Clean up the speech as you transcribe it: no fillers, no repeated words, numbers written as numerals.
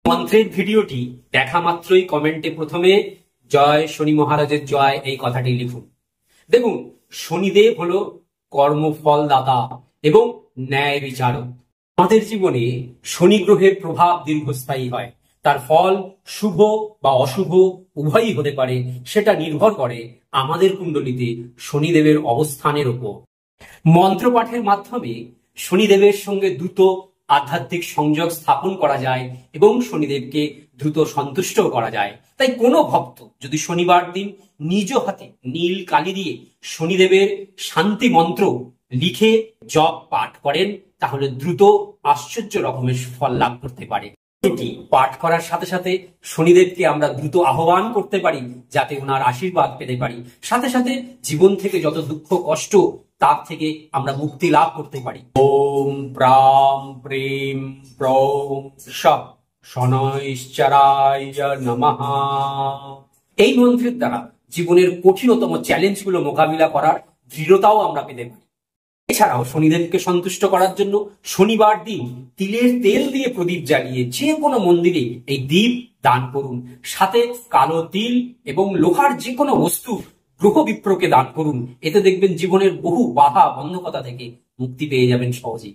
মন্ত্রের ভিডিওটি দেখা মাত্রই কমেন্টে প্রথমে জয় শনি মহারাজের জয় এই কথাটি লিখুন। দেখুন, শনিদেব হলো কর্মফল দাতা এবং ন্যায় বিচারক। আমাদের জীবনে শনি গ্রহের প্রভাব দীর্ঘস্থায়ী হয়, তার ফল শুভ বা অশুভ উভয়ই হতে পারে। সেটা নির্ভর করে আমাদের কুণ্ডলিতে শনিদেবের অবস্থানের উপর। মন্ত্রপাঠের মাধ্যমে শনিদেবের সঙ্গে দ্রুত আধ্যাত্মিক সংযোগ স্থাপন করা যায় এবং শনিদেবকে দ্রুত সন্তুষ্ট করা যায়। তাই কোনো ভক্ত যদি শনিবার দিন নিজ হাতে নীল কালি দিয়ে শনিদেবের শান্তি মন্ত্র লিখে জপ পাঠ করেন, তাহলে দ্রুত আশ্চর্য রকমের ফল লাভ করতে পারে। এটি পাঠ করার সাথে সাথে শনিদেবকে আমরা দ্রুত আহ্বান করতে পারি, যাতে ওনার আশীর্বাদ পেতে পারি। সাথে সাথে জীবন থেকে যত দুঃখ কষ্ট তার থেকে আমরা মুক্তি লাভ করতে পারি। ওম প্রাম প্রেম প্রম শনৈশ্চরায় নমঃ। এই মন্ত্রের দ্বারা জীবনের কঠিনতম চ্যালেঞ্জগুলো মোকাবিলা করার দৃঢ়তাও আমরা পেতে পারি। এছাড়াও শনিদেবকে সন্তুষ্ট করার জন্য শনিবার দিন তিলের তেল দিয়ে প্রদীপ জ্বালিয়ে যে কোনো মন্দিরে এই দীপ দান করুন। সাথে কালো তিল এবং লোহার যে কোনো বস্তু গ্রহ বিপ্রকে দান করুন। এতে দেখবেন জীবনের বহু বাধা বন্ধকতা থেকে মুক্তি পেয়ে যাবেন সহজেই।